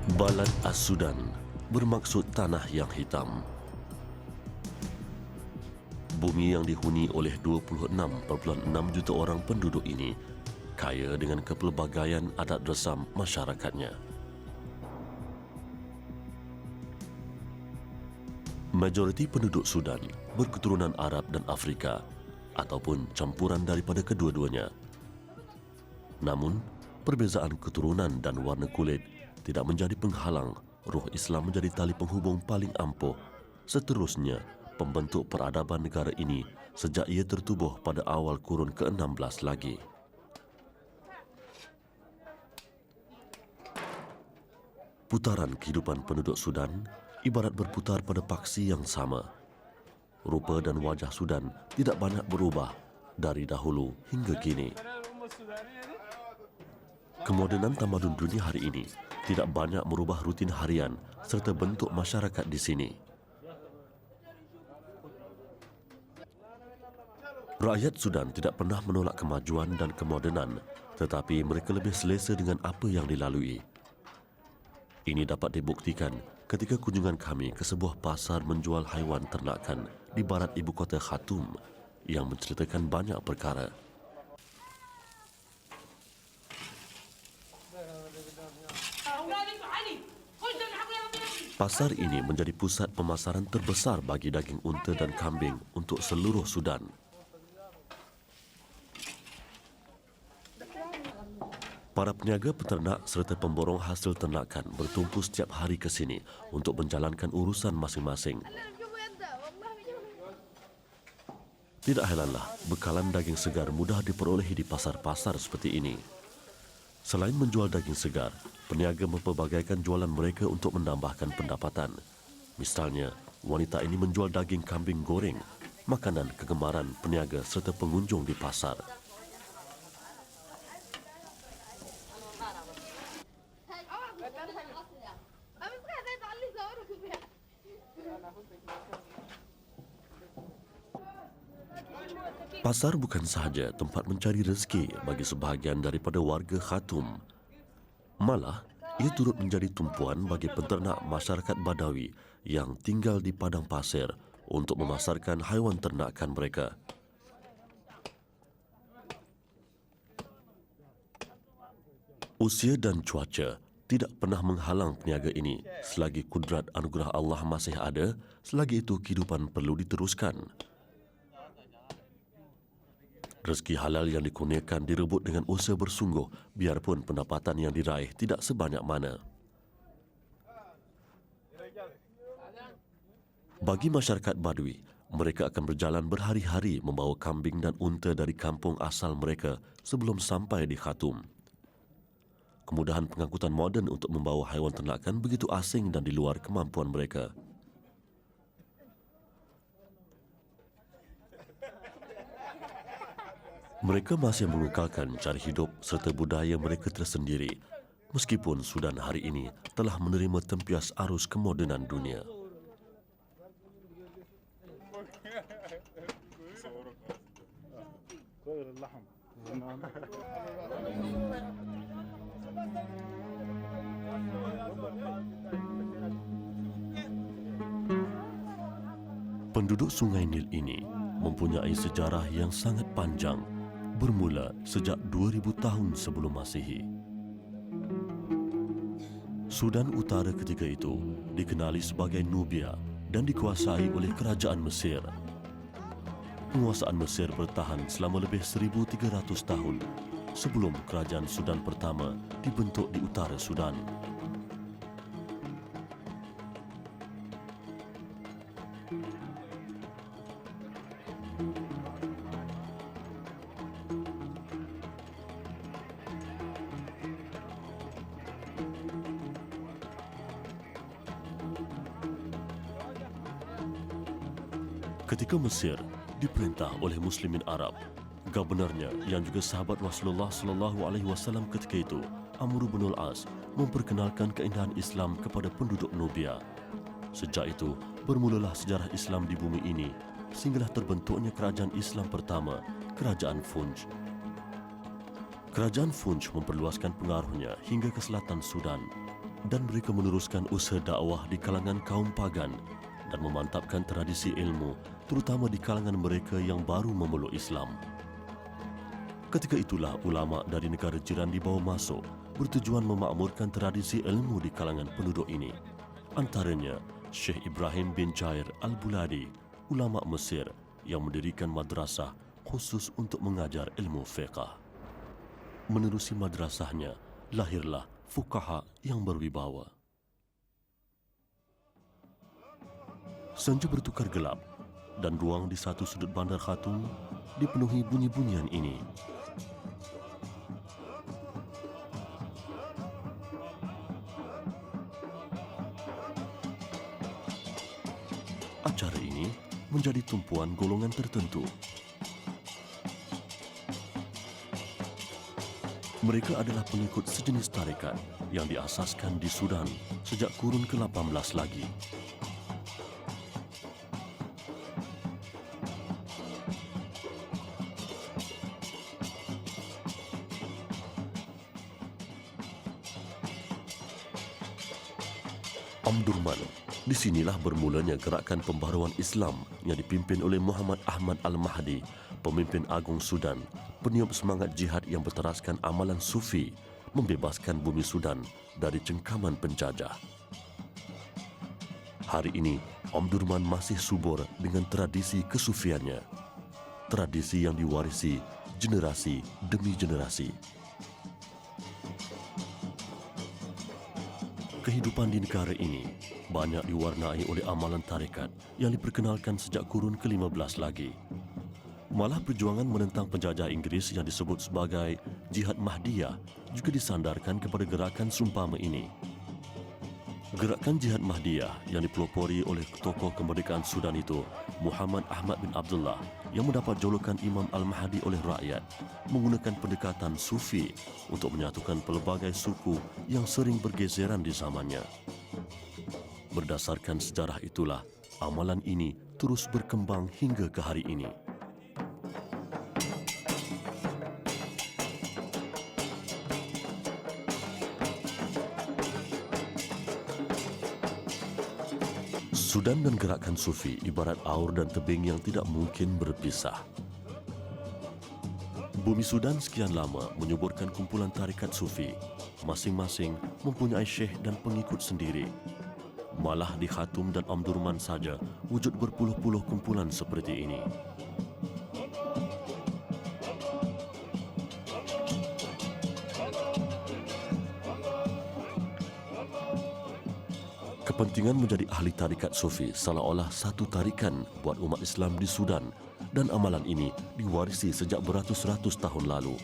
Balad As-Sudan bermaksud tanah yang hitam. Bumi yang dihuni oleh 26.6 juta orang penduduk ini kaya dengan kepelbagaian adat resam masyarakatnya. Majoriti penduduk Sudan berketurunan Arab dan Afrika ataupun campuran daripada kedua-duanya. Namun, perbezaan keturunan dan warna kulit tidak menjadi penghalang ruh Islam menjadi tali penghubung paling ampuh seterusnya pembentuk peradaban negara ini sejak ia tertubuh pada awal kurun ke-16 lagi. Putaran kehidupan penduduk Sudan ibarat berputar pada paksi yang sama. Rupa dan wajah Sudan tidak banyak berubah dari dahulu hingga kini. Kemodenan tamadun dunia hari ini tidak banyak merubah rutin harian serta bentuk masyarakat di sini. Rakyat Sudan tidak pernah menolak kemajuan dan kemodenan, tetapi mereka lebih selesa dengan apa yang dilalui. Ini dapat dibuktikan ketika kunjungan kami ke sebuah pasar menjual haiwan ternakan di barat ibu kota Khartoum yang menceritakan banyak perkara. Pasar ini menjadi pusat pemasaran terbesar bagi daging unta dan kambing untuk seluruh Sudan. Para peniaga peternak serta pemborong hasil ternakan bertumpu setiap hari ke sini untuk menjalankan urusan masing-masing. Tidak heranlah, bekalan daging segar mudah diperolehi di pasar-pasar seperti ini. Selain menjual daging segar, peniaga mempelbagaikan jualan mereka untuk menambahkan pendapatan. Misalnya, wanita ini menjual daging kambing goreng, makanan kegemaran peniaga serta pengunjung di pasar. Pasar bukan sahaja tempat mencari rezeki bagi sebahagian daripada warga Khartoum. Malah, ia turut menjadi tumpuan bagi peternak masyarakat Badawi yang tinggal di padang pasir untuk memasarkan haiwan ternakan mereka. Usia dan cuaca tidak pernah menghalang peniaga ini selagi kudrat anugerah Allah masih ada, selagi itu kehidupan perlu diteruskan. Rezeki halal yang dikurniakan direbut dengan usaha bersungguh biarpun pendapatan yang diraih tidak sebanyak mana. Bagi masyarakat Badui, mereka akan berjalan berhari-hari membawa kambing dan unta dari kampung asal mereka sebelum sampai di Khartoum. Kemudahan pengangkutan moden untuk membawa haiwan ternakan begitu asing dan di luar kemampuan mereka. Mereka masih mengekalkan cara hidup serta budaya mereka tersendiri, meskipun Sudan hari ini telah menerima tempias arus kemodenan dunia. Penduduk Sungai Nil ini mempunyai sejarah yang sangat panjang, bermula sejak 2000 tahun sebelum Masehi. Sudan Utara ketika itu dikenali sebagai Nubia dan dikuasai oleh kerajaan Mesir. Penguasaan Mesir bertahan selama lebih 1,300 tahun sebelum kerajaan Sudan pertama dibentuk di utara Sudan. Ketika Mesir diperintah oleh Muslimin Arab, gubernurnya yang juga sahabat Rasulullah SAW ketika itu, Amr bin al-As, memperkenalkan keindahan Islam kepada penduduk Nubia. Sejak itu, bermulalah sejarah Islam di bumi ini, sehinggalah terbentuknya kerajaan Islam pertama, Kerajaan Funj. Kerajaan Funj memperluaskan pengaruhnya hingga ke selatan Sudan. dan mereka meneruskan usaha dakwah di kalangan kaum pagan dan memantapkan tradisi ilmu, terutama di kalangan mereka yang baru memeluk Islam. Ketika itulah ulama dari negara jiran dibawa masuk bertujuan memakmurkan tradisi ilmu di kalangan penduduk ini. Antaranya Syekh Ibrahim bin Jair Al-Buladi, ulama Mesir yang mendirikan madrasah khusus untuk mengajar ilmu fiqh. Menerusi madrasahnya, lahirlah fuqaha yang berwibawa. Senja bertukar gelap dan ruang di satu sudut bandar Khartoum dipenuhi bunyi-bunyian ini. Acara ini menjadi tumpuan golongan tertentu. Mereka adalah pengikut sejenis tarekat yang diasaskan di Sudan sejak kurun ke-18 lagi. Omdurman, disinilah bermulanya gerakan pembaharuan Islam yang dipimpin oleh Muhammad Ahmad Al-Mahdi, pemimpin agung Sudan, peniup semangat jihad yang berteraskan amalan sufi, membebaskan bumi Sudan dari cengkaman penjajah. Hari ini, Omdurman masih subur dengan tradisi kesufiannya. Tradisi yang diwarisi generasi demi generasi. Kehidupan di negara ini banyak diwarnai oleh amalan tarekat yang diperkenalkan sejak kurun ke-15 lagi. Malah perjuangan menentang penjajah Inggeris yang disebut sebagai Jihad Mahdiyah juga disandarkan kepada gerakan seumpama ini. Gerakan Jihad Mahdiyah yang dipelopori oleh tokoh kemerdekaan Sudan itu, Muhammad Ahmad bin Abdullah, yang mendapat julukan Imam Al-Mahdi oleh rakyat, menggunakan pendekatan sufi untuk menyatukan pelbagai suku yang sering bergeseran di zamannya. Berdasarkan sejarah itulah, amalan ini terus berkembang hingga ke hari ini. Sudan dan gerakan sufi ibarat aur dan tebing yang tidak mungkin berpisah. Bumi Sudan sekian lama menyuburkan kumpulan tarikat sufi, masing-masing mempunyai syekh dan pengikut sendiri. Malah di Khartoum dan Omdurman saja wujud berpuluh-puluh kumpulan seperti ini. Kepentingan menjadi ahli tarikat sufi seolah-olah satu tarikan buat umat Islam di Sudan, dan amalan ini diwarisi sejak beratus-ratus tahun lalu.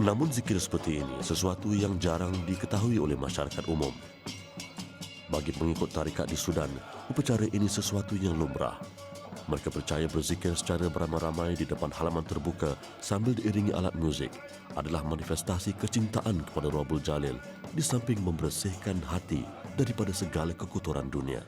Namun zikir seperti ini sesuatu yang jarang diketahui oleh masyarakat umum. Bagi pengikut tarikat di Sudan, upacara ini sesuatu yang lumrah. Mereka percaya berzikir secara beramai-ramai di depan halaman terbuka sambil diiringi alat muzik adalah manifestasi kecintaan kepada Rabbul Jalil di samping membersihkan hati daripada segala kekotoran dunia.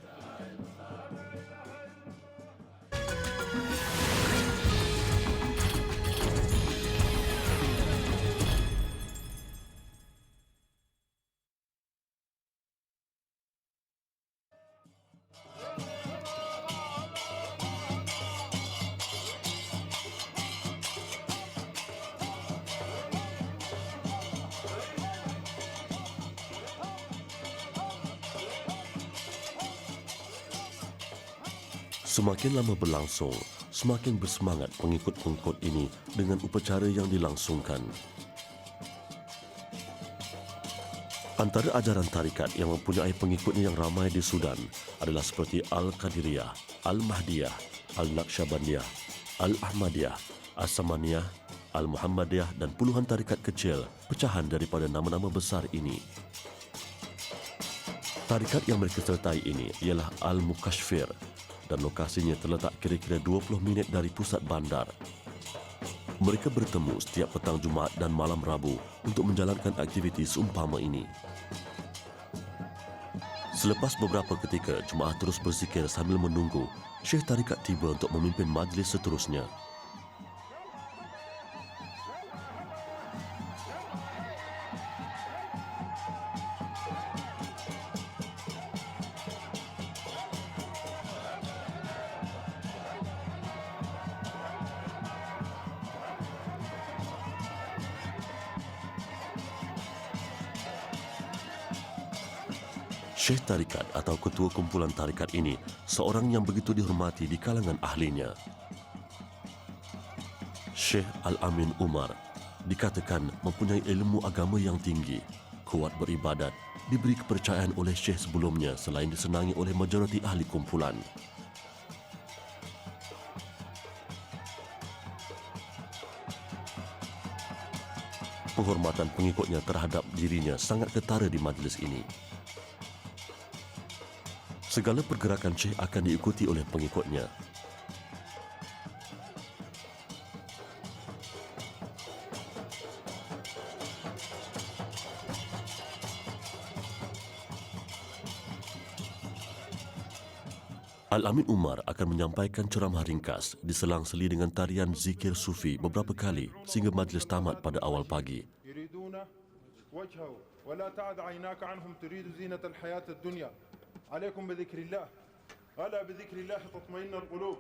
Semakin lama berlangsung, semakin bersemangat pengikut-pengikut ini dengan upacara yang dilangsungkan. Antara ajaran tarikat yang mempunyai pengikutnya yang ramai di Sudan adalah seperti Al-Qadiriyah, Al-Mahdiyah, Al-Naqsyabandiyah, Al-Ahmadiyah, As-Samaniyah, Al-Muhammadiyah dan puluhan tarikat kecil pecahan daripada nama-nama besar ini. Tarikat yang mereka sertai ini ialah Al-Mukashfir dan lokasinya terletak kira-kira 20 minit dari pusat bandar. Mereka bertemu setiap petang Jumaat dan malam Rabu untuk menjalankan aktiviti seumpama ini. Selepas beberapa ketika, jemaah terus berzikir sambil menunggu Syekh Tarikat tiba untuk memimpin majlis seterusnya. Syekh Tarikat atau ketua kumpulan tarikat ini seorang yang begitu dihormati di kalangan ahlinya. Syekh Al-Amin Umar dikatakan mempunyai ilmu agama yang tinggi, kuat beribadat, diberi kepercayaan oleh Syekh sebelumnya selain disenangi oleh majoriti ahli kumpulan. Penghormatan pengikutnya terhadap dirinya sangat ketara di majlis ini. Segala pergerakan Syekh akan diikuti oleh pengikutnya. Al-Amin Umar akan menyampaikan ceramah ringkas diselang-seli dengan tarian zikir sufi beberapa kali sehingga majlis tamat pada awal pagi. عليكم بذكر الله ألا بذكر الله تطمئن القلوب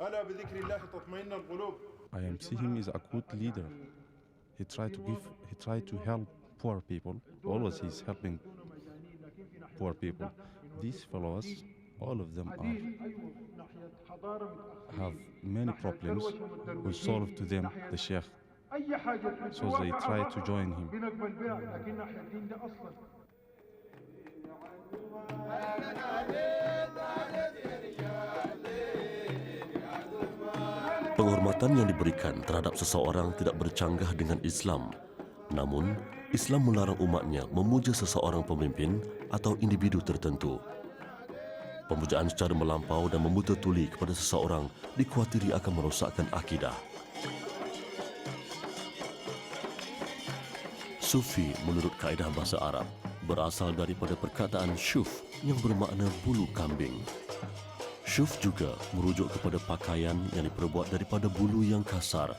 ألا بذكر الله تطمئن القلوب. I am see him as a good leader. He tried to help poor people. Always he's helping poor people. These fellows, all of them have many problems. We solve to them the Sheikh. So they try to join him. Penghormatan yang diberikan terhadap seseorang tidak bercanggah dengan Islam. Namun, Islam melarang umatnya memuja seseorang pemimpin atau individu tertentu. Pemujaan secara melampau dan memuja-tuli kepada seseorang dikhuatiri akan merosakkan akidah. Sufi menurut kaedah bahasa Arab berasal daripada perkataan syuf yang bermakna bulu kambing. Syuf juga merujuk kepada pakaian yang diperbuat daripada bulu yang kasar.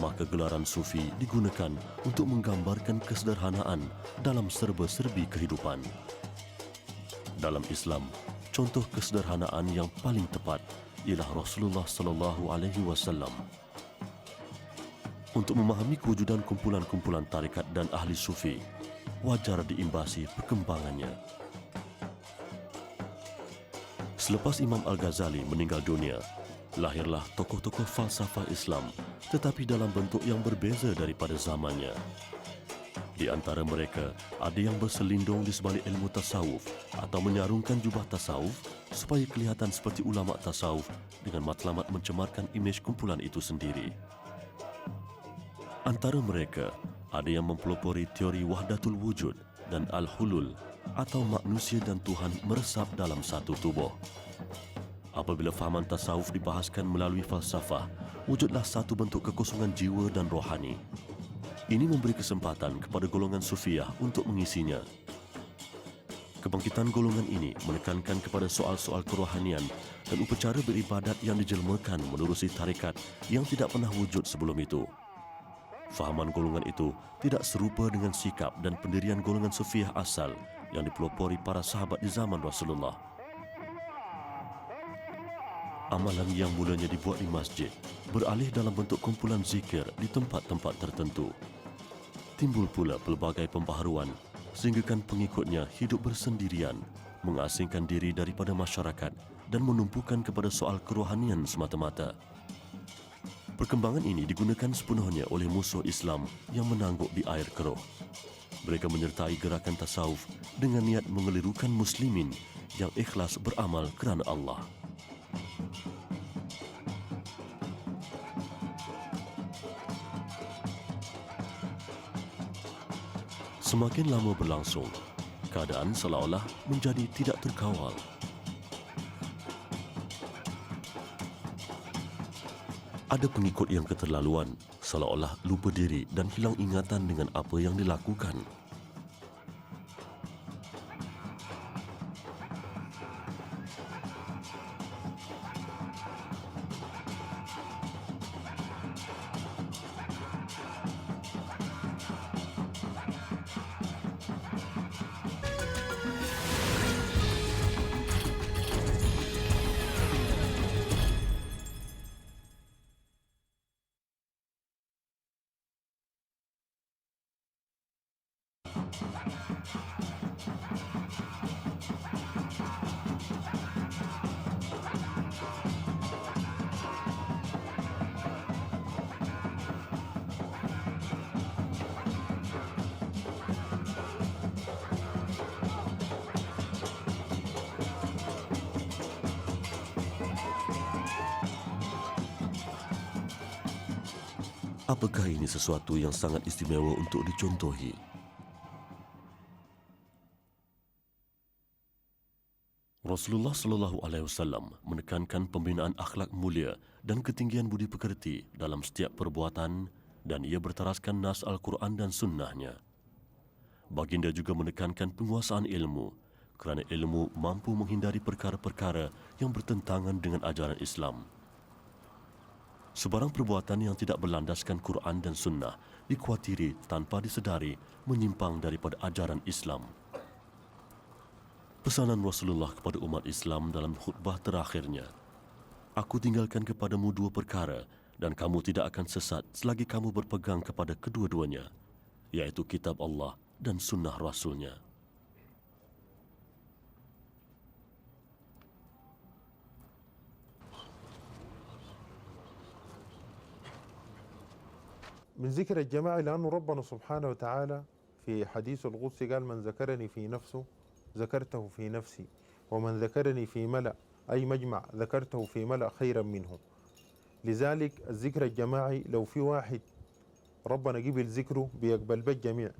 Maka gelaran sufi digunakan untuk menggambarkan kesederhanaan dalam serba-serbi kehidupan. Dalam Islam, contoh kesederhanaan yang paling tepat ialah Rasulullah sallallahu alaihi wasallam. Untuk memahami kewujudan kumpulan-kumpulan tarikat dan ahli sufi, wajar diimbasi perkembangannya. Selepas Imam Al-Ghazali meninggal dunia, lahirlah tokoh-tokoh falsafah Islam tetapi dalam bentuk yang berbeza daripada zamannya. Di antara mereka, ada yang berselindung di sebalik ilmu tasawuf atau menyarungkan jubah tasawuf supaya kelihatan seperti ulama tasawuf dengan matlamat mencemarkan imej kumpulan itu sendiri. Antara mereka, ada yang mempelopori teori wahdatul wujud dan al-hulul atau manusia dan Tuhan meresap dalam satu tubuh. Apabila fahaman tasawuf dibahaskan melalui falsafah, wujudlah satu bentuk kekosongan jiwa dan rohani. Ini memberi kesempatan kepada golongan sufiah untuk mengisinya. Kebangkitan golongan ini menekankan kepada soal-soal kerohanian dan upacara beribadat yang dijelmakan menerusi tarikat yang tidak pernah wujud sebelum itu. Fahaman golongan itu tidak serupa dengan sikap dan pendirian golongan sufiah asal yang dipelopori para sahabat di zaman Rasulullah. Amalan yang mulanya dibuat di masjid beralih dalam bentuk kumpulan zikir di tempat-tempat tertentu. Timbul pula pelbagai pembaharuan sehinggakan pengikutnya hidup bersendirian, mengasingkan diri daripada masyarakat dan menumpukan kepada soal kerohanian semata-mata. Perkembangan ini digunakan sepenuhnya oleh musuh Islam yang menangguk di air keruh. Mereka menyertai gerakan tasawuf dengan niat mengelirukan muslimin yang ikhlas beramal kerana Allah. Semakin lama berlangsung, keadaan seolah-olah menjadi tidak terkawal. Ada pengikut yang keterlaluan, seolah-olah lupa diri dan hilang ingatan dengan apa yang dilakukan. Apakah ini sesuatu yang sangat istimewa untuk dicontohi? Rasulullah Sallallahu Alaihi Wasallam menekankan pembinaan akhlak mulia dan ketinggian budi pekerti dalam setiap perbuatan, dan ia berteraskan nas Al-Quran dan sunnahnya. Baginda juga menekankan penguasaan ilmu, kerana ilmu mampu menghindari perkara-perkara yang bertentangan dengan ajaran Islam. Sebarang perbuatan yang tidak berlandaskan Quran dan sunnah dikhawatiri tanpa disedari menyimpang daripada ajaran Islam. Pesanan Rasulullah kepada umat Islam dalam khutbah terakhirnya, "Aku tinggalkan kepadamu dua perkara dan kamu tidak akan sesat selagi kamu berpegang kepada kedua-duanya, yaitu kitab Allah dan sunnah Rasulnya." من ذكر الجماعة لأنه ربنا سبحانه وتعالى في حديث القدس قال: من ذكرني في نفسه ذكرته في نفسي، ومن ذكرني في ملأ أي مجمع ذكرته في ملأ خيرا منه. لذلك الذكر الجماعي لو في واحد ربنا قبل ذكره بيقبل بالجميع.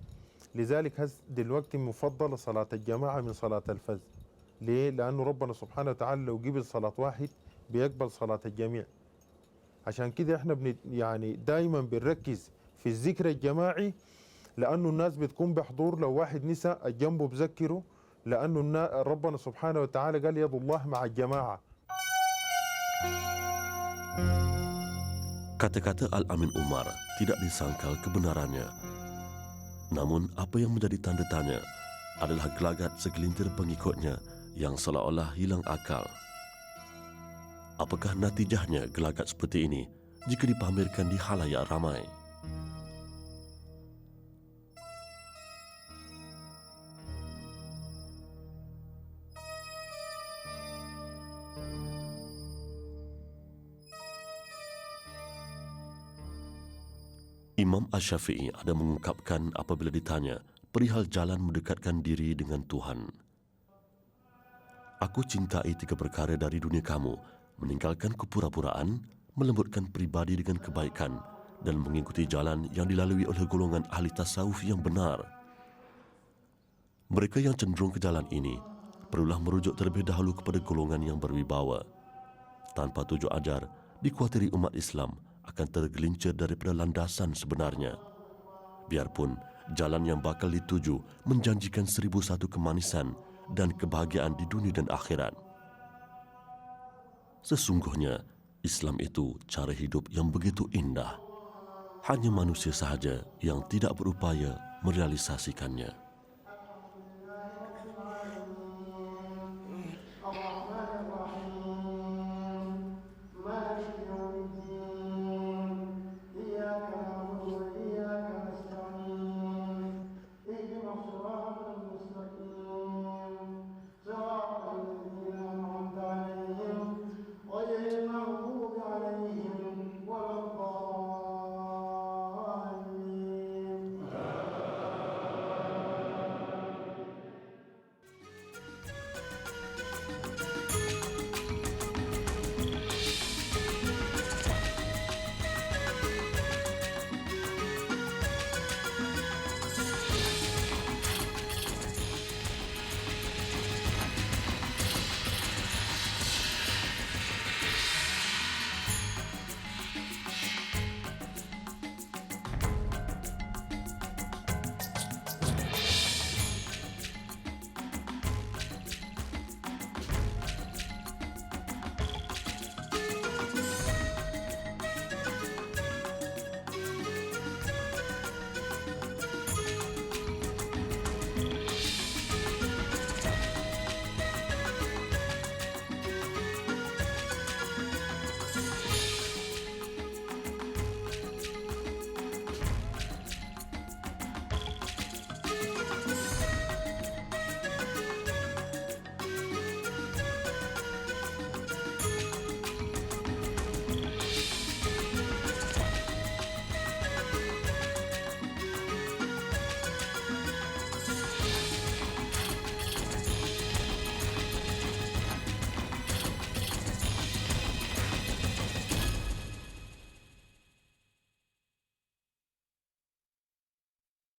لذلك دلوقتي مفضل صلاة الجماعة من صلاة الفجر. ليه؟ لأنه ربنا سبحانه وتعالى لو قبل صلاة واحد بيقبل صلاة الجميع. عشان كده احنا يعني دائما بنركز في الذكر الجماعي، لأنه الناس بتكون بحضور. لو واحد نسى جنبه بذكره، لأنه ربنا سبحانه وتعالى قال: يد الله مع الجماعة. Kata-kata Al-Amin Umar tidak disangkal kebenarannya. Namun apa yang menjadi tanda tanya adalah gelagat segelintir pengikutnya yang seolah-olah hilang akal. Apakah natijahnya gelagat seperti ini jika dipamerkan di khalayak ramai? Imam Asy-Syafi'i ada mengungkapkan apabila ditanya perihal jalan mendekatkan diri dengan Tuhan. "Aku cintai tiga perkara dari dunia kamu, meninggalkan kepura-puraan, melembutkan pribadi dengan kebaikan, dan mengikuti jalan yang dilalui oleh golongan ahli tasawuf yang benar." Mereka yang cenderung ke jalan ini perlulah merujuk terlebih dahulu kepada golongan yang berwibawa. Tanpa tujuh ajar, dikhawatiri umat Islam akan tergelincir daripada landasan sebenarnya. Biarpun jalan yang bakal dituju menjanjikan 1001 kemanisan dan kebahagiaan di dunia dan akhirat. Sesungguhnya Islam itu cara hidup yang begitu indah. Hanya manusia sahaja yang tidak berupaya merealisasikannya. اهدنا الصراط